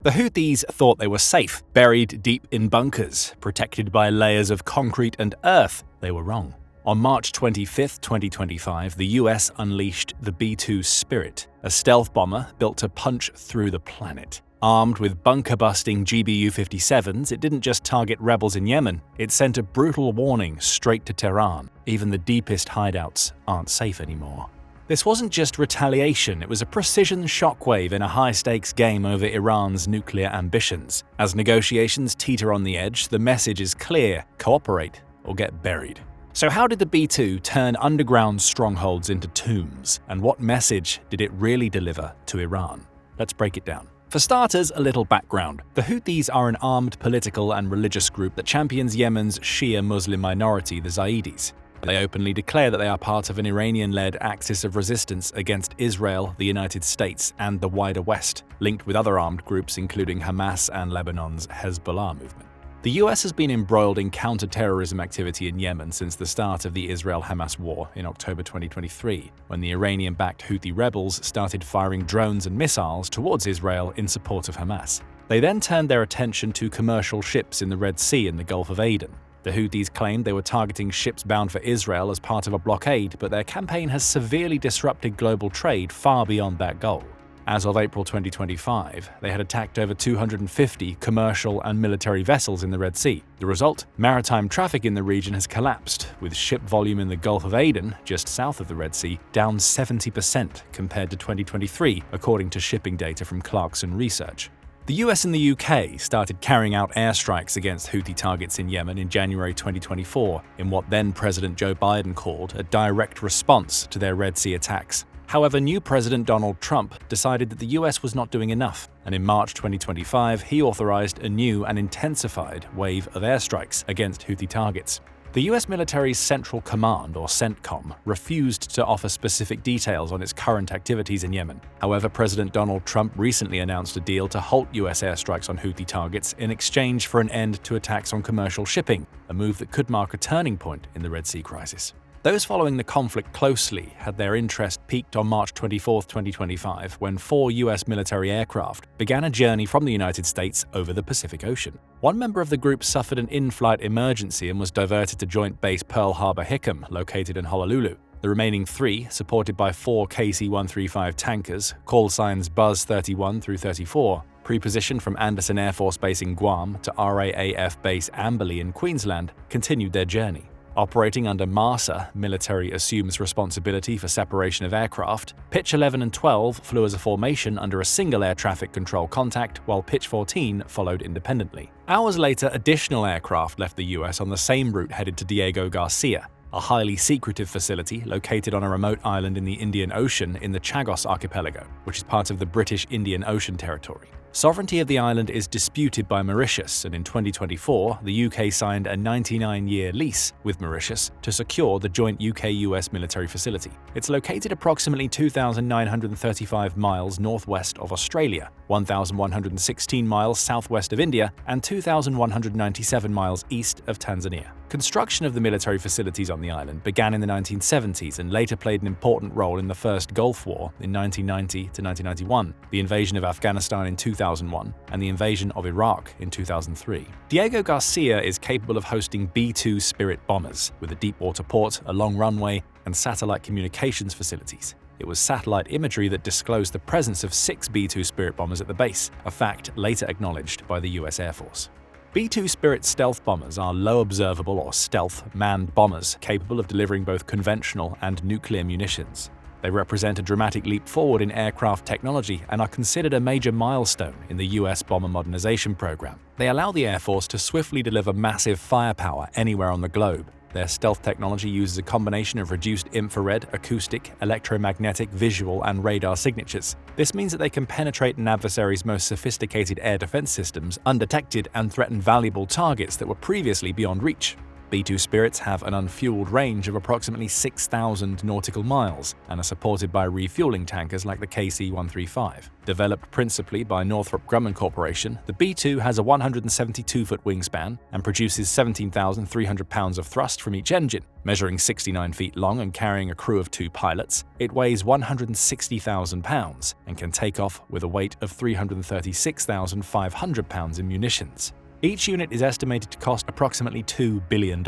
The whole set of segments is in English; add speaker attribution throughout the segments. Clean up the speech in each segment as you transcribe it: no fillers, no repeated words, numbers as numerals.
Speaker 1: The Houthis thought they were safe, buried deep in bunkers, protected by layers of concrete and earth. They were wrong. On March 25, 2025, the US unleashed the B-2 Spirit, a stealth bomber built to punch through the planet. Armed with bunker-busting GBU-57s, it didn't just target rebels in Yemen, it sent a brutal warning straight to Tehran. Even the deepest hideouts aren't safe anymore. This wasn't just retaliation, it was a precision shockwave in a high-stakes game over Iran's nuclear ambitions. As negotiations teeter on the edge, the message is clear: cooperate or get buried. So how did the B-2 turn underground strongholds into tombs? And what message did it really deliver to Iran? Let's break it down. For starters, a little background. The Houthis are an armed political and religious group that champions Yemen's Shia Muslim minority, the Zaidis. They openly declare that they are part of an Iranian-led axis of resistance against Israel, the United States, and the wider West, linked with other armed groups including Hamas and Lebanon's Hezbollah movement. The US has been embroiled in counter-terrorism activity in Yemen since the start of the Israel-Hamas war in October 2023, when the Iranian-backed Houthi rebels started firing drones and missiles towards Israel in support of Hamas. They then turned their attention to commercial ships in the Red Sea and the Gulf of Aden. The Houthis claimed they were targeting ships bound for Israel as part of a blockade, but their campaign has severely disrupted global trade far beyond that goal. As of April 2025, they had attacked over 250 commercial and military vessels in the Red Sea. The result? Maritime traffic in the region has collapsed, with ship volume in the Gulf of Aden, just south of the Red Sea, down 70% compared to 2023, according to shipping data from Clarkson Research. The US and the UK started carrying out airstrikes against Houthi targets in Yemen in January 2024, in what then-President Joe Biden called a direct response to their Red Sea attacks. However, new President Donald Trump decided that the US was not doing enough, and in March 2025, he authorized a new and intensified wave of airstrikes against Houthi targets. The US military's Central Command, or CENTCOM, refused to offer specific details on its current activities in Yemen. However, President Donald Trump recently announced a deal to halt US airstrikes on Houthi targets in exchange for an end to attacks on commercial shipping, a move that could mark a turning point in the Red Sea crisis. Those following the conflict closely had their interest piqued on March 24, 2025, when 4 US military aircraft began a journey from the United States over the Pacific Ocean. One member of the group suffered an in-flight emergency and was diverted to Joint Base Pearl Harbor-Hickam, located in Honolulu. The remaining 3, supported by 4 KC-135 tankers, call signs Buzz 31 through 34, pre-positioned from Anderson Air Force Base in Guam to RAAF Base Amberley in Queensland, continued their journey. Operating under MARSA, military assumes responsibility for separation of aircraft, Pitch 11 and 12 flew as a formation under a single air traffic control contact, while Pitch 14 followed independently. Hours later, additional aircraft left the US on the same route headed to Diego Garcia, a highly secretive facility located on a remote island in the Indian Ocean in the Chagos Archipelago, which is part of the British Indian Ocean Territory. Sovereignty of the island is disputed by Mauritius, and in 2024, the UK signed a 99-year lease with Mauritius to secure the joint UK-US military facility. It's located approximately 2,935 miles northwest of Australia, 1,116 miles southwest of India, and 2,197 miles east of Tanzania. Construction of the military facilities on the island began in the 1970s and later played an important role in the First Gulf War in 1990 to 1991, the invasion of Afghanistan in 2001, and the invasion of Iraq in 2003. Diego Garcia is capable of hosting B-2 Spirit bombers, with a deep-water port, a long runway, and satellite communications facilities. It was satellite imagery that disclosed the presence of 6 B-2 Spirit bombers at the base, a fact later acknowledged by the US Air Force. B-2 Spirit stealth bombers are low observable or stealth manned bombers capable of delivering both conventional and nuclear munitions. They represent a dramatic leap forward in aircraft technology and are considered a major milestone in the US bomber modernization program. They allow the Air Force to swiftly deliver massive firepower anywhere on the globe. Their stealth technology uses a combination of reduced infrared, acoustic, electromagnetic, visual, and radar signatures. This means that they can penetrate an adversary's most sophisticated air defense systems undetected and threaten valuable targets that were previously beyond reach. B-2 Spirits have an unfueled range of approximately 6,000 nautical miles and are supported by refueling tankers like the KC-135. Developed principally by Northrop Grumman Corporation, the B-2 has a 172-foot wingspan and produces 17,300 pounds of thrust from each engine. Measuring 69 feet long and carrying a crew of 2 pilots, it weighs 160,000 pounds and can take off with a weight of 336,500 pounds in munitions. Each unit is estimated to cost approximately $2 billion.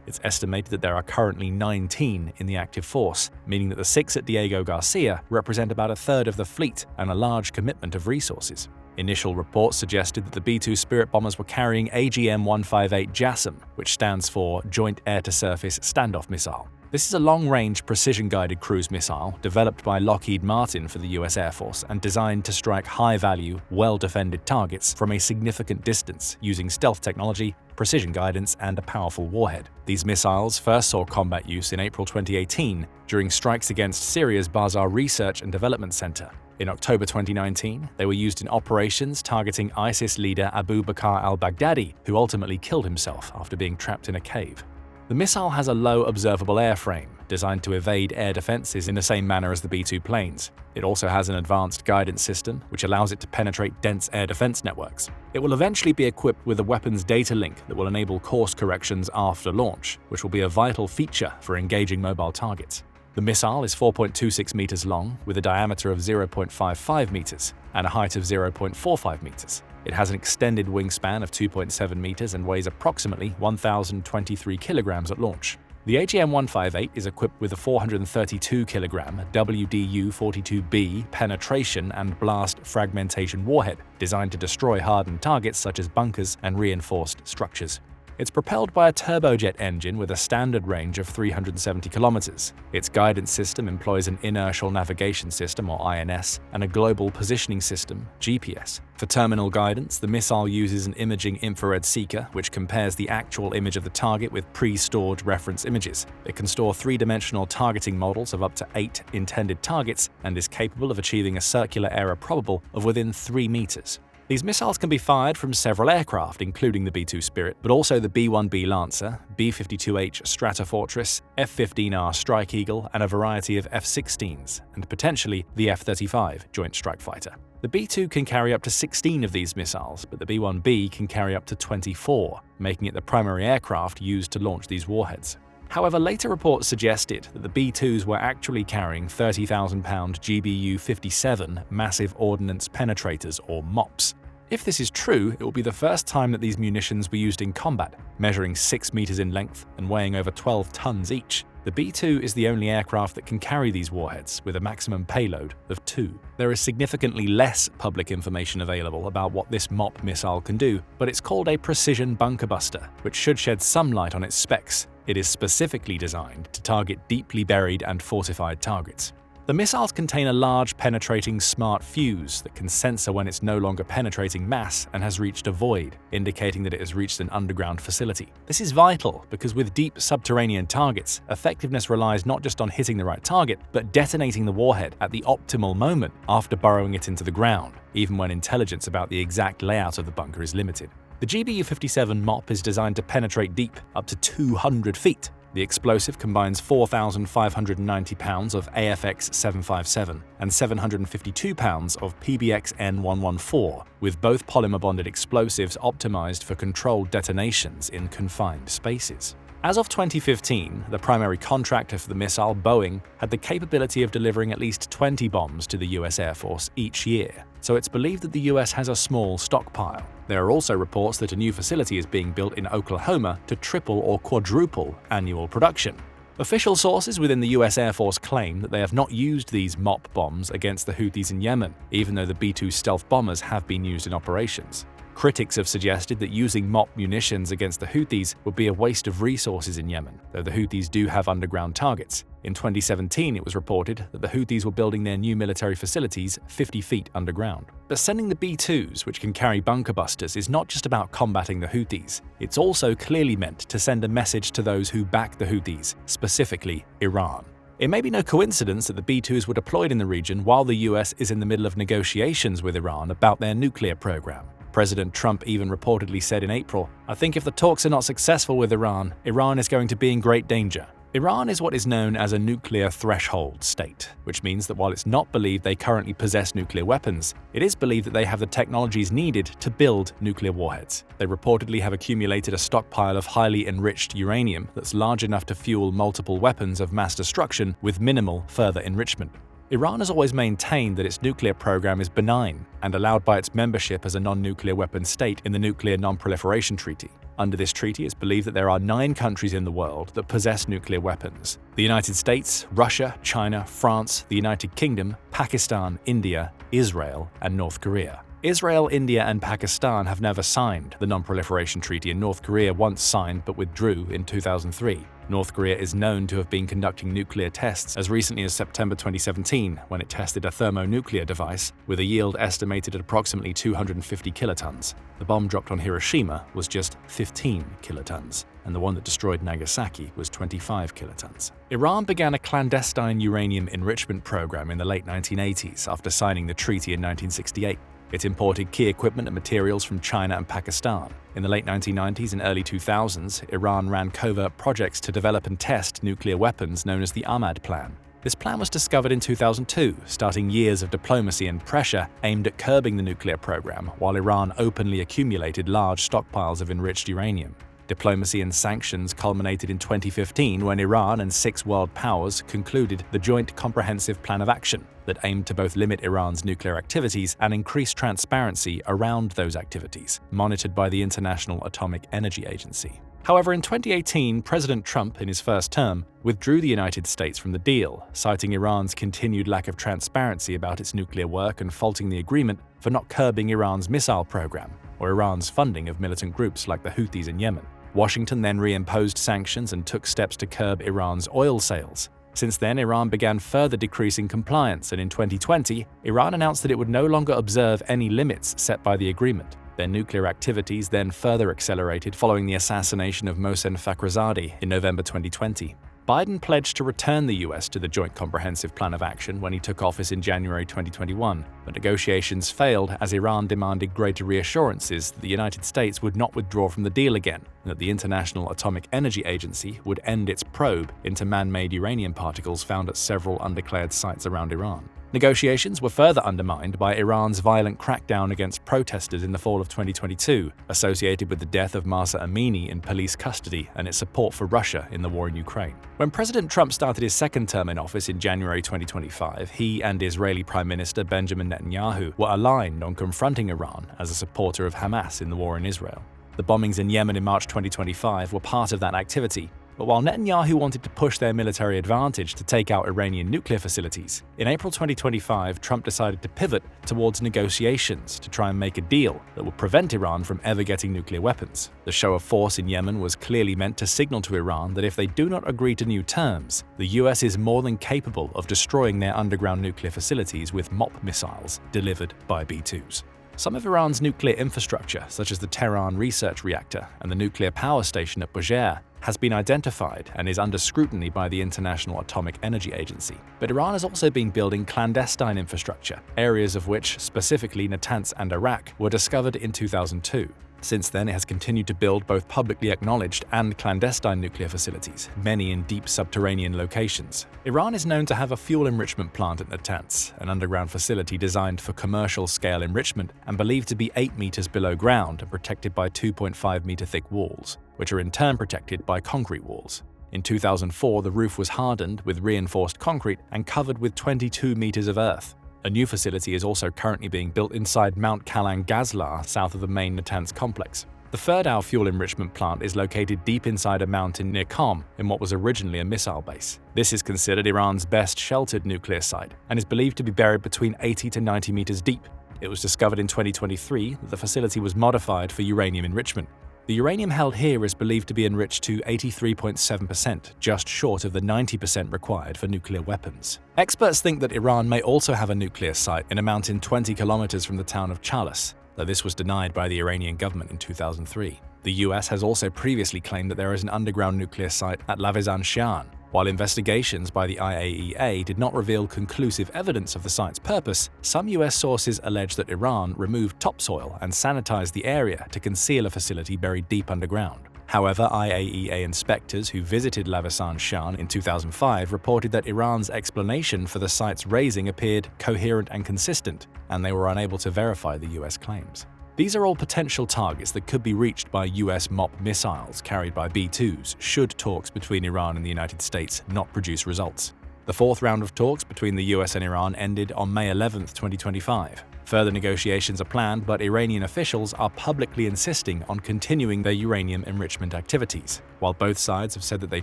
Speaker 1: It's estimated that there are currently 19 in the active force, meaning that the 6 at Diego Garcia represent about a third of the fleet and a large commitment of resources. Initial reports suggested that the B-2 Spirit bombers were carrying AGM-158 JASSM, which stands for Joint Air-to-Surface Standoff Missile. This is a long-range, precision-guided cruise missile developed by Lockheed Martin for the US Air Force and designed to strike high-value, well-defended targets from a significant distance using stealth technology, precision guidance, and a powerful warhead. These missiles first saw combat use in April 2018 during strikes against Syria's Bazar Research and Development Center. In October 2019, they were used in operations targeting ISIS leader Abu Bakr al-Baghdadi, who ultimately killed himself after being trapped in a cave. The missile has a low observable airframe, designed to evade air defenses in the same manner as the B-2 planes. It also has an advanced guidance system, which allows it to penetrate dense air defense networks. It will eventually be equipped with a weapons data link that will enable course corrections after launch, which will be a vital feature for engaging mobile targets. The missile is 4.26 meters long, with a diameter of 0.55 meters and a height of 0.45 meters. It has an extended wingspan of 2.7 meters and weighs approximately 1,023 kilograms at launch. The AGM-158 is equipped with a 432-kilogram WDU-42B penetration and blast fragmentation warhead designed to destroy hardened targets such as bunkers and reinforced structures. It's propelled by a turbojet engine with a standard range of 370 kilometers. Its guidance system employs an inertial navigation system, or INS, and a global positioning system, GPS. For terminal guidance, the missile uses an imaging infrared seeker, which compares the actual image of the target with pre-stored reference images. It can store 3-dimensional targeting models of up to 8 intended targets and is capable of achieving a circular error probable of within 3 meters. These missiles can be fired from several aircraft, including the B-2 Spirit, but also the B-1B Lancer, B-52H Stratofortress, F-15R Strike Eagle, and a variety of F-16s, and potentially the F-35 Joint Strike Fighter. The B-2 can carry up to 16 of these missiles, but the B-1B can carry up to 24, making it the primary aircraft used to launch these warheads. However, later reports suggested that the B-2s were actually carrying 30,000-pound GBU-57 Massive Ordnance Penetrators, or MOPs. If this is true, it will be the first time that these munitions were used in combat, measuring 6 meters in length and weighing over 12 tons each. The B-2 is the only aircraft that can carry these warheads, with a maximum payload of 2. There is significantly less public information available about what this MOP missile can do, but it's called a precision bunker buster, which should shed some light on its specs. It is specifically designed to target deeply buried and fortified targets. The missiles contain a large penetrating smart fuse that can censor when it's no longer penetrating mass and has reached a void, indicating that it has reached an underground facility. This is vital because with deep subterranean targets, effectiveness relies not just on hitting the right target, but detonating the warhead at the optimal moment after burrowing it into the ground, even when intelligence about the exact layout of the bunker is limited. The GBU-57 MOP is designed to penetrate deep, up to 200 feet. The explosive combines 4,590 pounds of AFX-757 and 752 pounds of PBX-N114, with both polymer-bonded explosives optimized for controlled detonations in confined spaces. As of 2015, the primary contractor for the missile, Boeing, had the capability of delivering at least 20 bombs to the US Air Force each year, so it's believed that the US has a small stockpile. There are also reports that a new facility is being built in Oklahoma to triple or quadruple annual production. Official sources within the US Air Force claim that they have not used these MOP bombs against the Houthis in Yemen, even though the B-2 stealth bombers have been used in operations. Critics have suggested that using MOP munitions against the Houthis would be a waste of resources in Yemen, though the Houthis do have underground targets. In 2017, it was reported that the Houthis were building their new military facilities 50 feet underground. But sending the B-2s, which can carry bunker busters, is not just about combating the Houthis. It's also clearly meant to send a message to those who back the Houthis, specifically Iran. It may be no coincidence that the B-2s were deployed in the region while the US is in the middle of negotiations with Iran about their nuclear program. President Trump even reportedly said in April, "I think if the talks are not successful with Iran, Iran is going to be in great danger." Iran is what is known as a nuclear threshold state, which means that while it's not believed they currently possess nuclear weapons, it is believed that they have the technologies needed to build nuclear warheads. They reportedly have accumulated a stockpile of highly enriched uranium that's large enough to fuel multiple weapons of mass destruction with minimal further enrichment. Iran has always maintained that its nuclear program is benign and allowed by its membership as a non-nuclear weapons state in the Nuclear Non-Proliferation Treaty. Under this treaty, it's believed that there are 9 countries in the world that possess nuclear weapons: the United States, Russia, China, France, the United Kingdom, Pakistan, India, Israel, and North Korea. Israel, India, and Pakistan have never signed the Non-Proliferation Treaty, and North Korea once signed but withdrew in 2003. North Korea is known to have been conducting nuclear tests as recently as September 2017, when it tested a thermonuclear device with a yield estimated at approximately 250 kilotons. The bomb dropped on Hiroshima was just 15 kilotons, and the one that destroyed Nagasaki was 25 kilotons. Iran began a clandestine uranium enrichment program in the late 1980s after signing the treaty in 1968. It imported key equipment and materials from China and Pakistan. In the late 1990s and early 2000s, Iran ran covert projects to develop and test nuclear weapons known as the Ahmad Plan. This plan was discovered in 2002, starting years of diplomacy and pressure aimed at curbing the nuclear program, while Iran openly accumulated large stockpiles of enriched uranium. Diplomacy and sanctions culminated in 2015 when Iran and 6 world powers concluded the Joint Comprehensive Plan of Action that aimed to both limit Iran's nuclear activities and increase transparency around those activities, monitored by the International Atomic Energy Agency. However, in 2018, President Trump, in his first term, withdrew the United States from the deal, citing Iran's continued lack of transparency about its nuclear work and faulting the agreement for not curbing Iran's missile program or Iran's funding of militant groups like the Houthis in Yemen. Washington then reimposed sanctions and took steps to curb Iran's oil sales. Since then, Iran began further decreasing compliance, and in 2020, Iran announced that it would no longer observe any limits set by the agreement. Their nuclear activities then further accelerated following the assassination of Mohsen Fakhrizadeh in November 2020. Biden pledged to return the US to the Joint Comprehensive Plan of Action when he took office in January 2021, but negotiations failed as Iran demanded greater reassurances that the United States would not withdraw from the deal again, and that the International Atomic Energy Agency would end its probe into man-made uranium particles found at several undeclared sites around Iran. Negotiations were further undermined by Iran's violent crackdown against protesters in the fall of 2022, associated with the death of Mahsa Amini in police custody and its support for Russia in the war in Ukraine. When President Trump started his second term in office in January 2025, he and Israeli Prime Minister Benjamin Netanyahu were aligned on confronting Iran as a supporter of Hamas in the war in Israel. The bombings in Yemen in March 2025 were part of that activity. But while Netanyahu wanted to push their military advantage to take out Iranian nuclear facilities, in April 2025, Trump decided to pivot towards negotiations to try and make a deal that would prevent Iran from ever getting nuclear weapons. The show of force in Yemen was clearly meant to signal to Iran that if they do not agree to new terms, the US is more than capable of destroying their underground nuclear facilities with MOP missiles delivered by B-2s. Some of Iran's nuclear infrastructure, such as the Tehran Research Reactor and the nuclear power station at Bushehr, has been identified and is under scrutiny by the International Atomic Energy Agency. But Iran has also been building clandestine infrastructure, areas of which, specifically Natanz and Arak, were discovered in 2002. Since then, it has continued to build both publicly acknowledged and clandestine nuclear facilities, many in deep subterranean locations. Iran is known to have a fuel enrichment plant at Natanz, an underground facility designed for commercial-scale enrichment and believed to be 8 meters below ground and protected by 2.5-meter thick walls, which are in turn protected by concrete walls. In 2004, the roof was hardened with reinforced concrete and covered with 22 meters of earth. A new facility is also currently being built inside Mount Kalan Gazlar, south of the main Natanz complex. The Ferdow fuel enrichment plant is located deep inside a mountain near Qom, in what was originally a missile base. This is considered Iran's best sheltered nuclear site and is believed to be buried between 80 to 90 meters deep. It was discovered in 2023 that the facility was modified for uranium enrichment. The uranium held here is believed to be enriched to 83.7%, just short of the 90% required for nuclear weapons. Experts think that Iran may also have a nuclear site in a mountain 20 kilometers from the town of Chalus, though this was denied by the Iranian government in 2003. The US has also previously claimed that there is an underground nuclear site at Lavizan Shian. While investigations by the IAEA did not reveal conclusive evidence of the site's purpose, some US sources allege that Iran removed topsoil and sanitized the area to conceal a facility buried deep underground. However, IAEA inspectors who visited Lavisan Shan in 2005 reported that Iran's explanation for the site's raising appeared coherent and consistent, and they were unable to verify the US claims. These are all potential targets that could be reached by US MOP missiles carried by B-2s should talks between Iran and the United States not produce results. The fourth round of talks between the US and Iran ended on May 11, 2025. Further negotiations are planned, but Iranian officials are publicly insisting on continuing their uranium enrichment activities. While both sides have said that they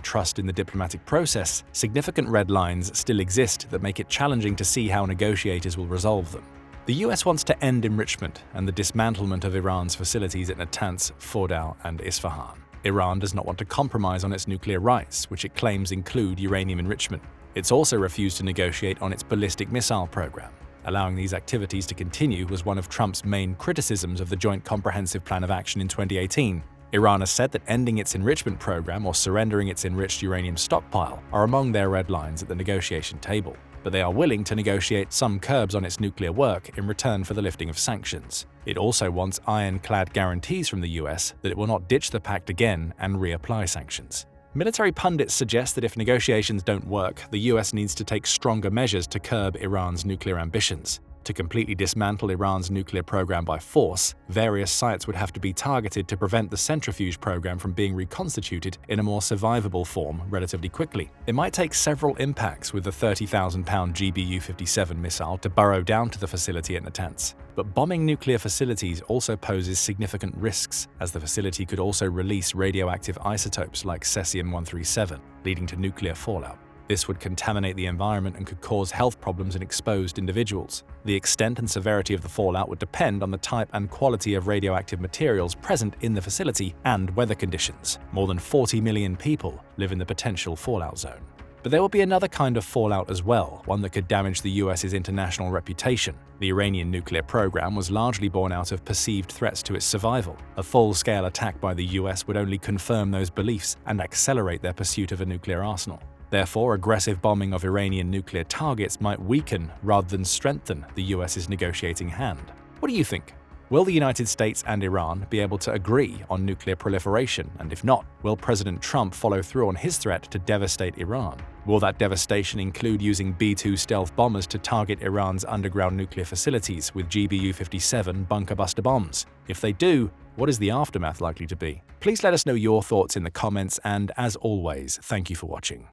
Speaker 1: trust in the diplomatic process, significant red lines still exist that make it challenging to see how negotiators will resolve them. The US wants to end enrichment and the dismantlement of Iran's facilities at Natanz, Fordow, and Isfahan. Iran does not want to compromise on its nuclear rights, which it claims include uranium enrichment. It's also refused to negotiate on its ballistic missile program. Allowing these activities to continue was one of Trump's main criticisms of the Joint Comprehensive Plan of Action in 2018. Iran has said that ending its enrichment program or surrendering its enriched uranium stockpile are among their red lines at the negotiation table, but they are willing to negotiate some curbs on its nuclear work in return for the lifting of sanctions. It also wants ironclad guarantees from the US that it will not ditch the pact again and reapply sanctions. Military pundits suggest that if negotiations don't work, the US needs to take stronger measures to curb Iran's nuclear ambitions. To completely dismantle Iran's nuclear program by force, various sites would have to be targeted to prevent the centrifuge program from being reconstituted in a more survivable form relatively quickly. It might take several impacts with the 30,000-pound GBU-57 missile to burrow down to the facility at Natanz. But bombing nuclear facilities also poses significant risks, as the facility could also release radioactive isotopes like cesium-137, leading to nuclear fallout. This would contaminate the environment and could cause health problems in exposed individuals. The extent and severity of the fallout would depend on the type and quality of radioactive materials present in the facility and weather conditions. More than 40 million people live in the potential fallout zone. But there will be another kind of fallout as well, one that could damage the US's international reputation. The Iranian nuclear program was largely born out of perceived threats to its survival. A full-scale attack by the US would only confirm those beliefs and accelerate their pursuit of a nuclear arsenal. Therefore, aggressive bombing of Iranian nuclear targets might weaken rather than strengthen the US's negotiating hand. What do you think? Will the United States and Iran be able to agree on nuclear proliferation? And if not, will President Trump follow through on his threat to devastate Iran? Will that devastation include using B-2 stealth bombers to target Iran's underground nuclear facilities with GBU-57 bunker buster bombs? If they do, what is the aftermath likely to be? Please let us know your thoughts in the comments, and as always, thank you for watching.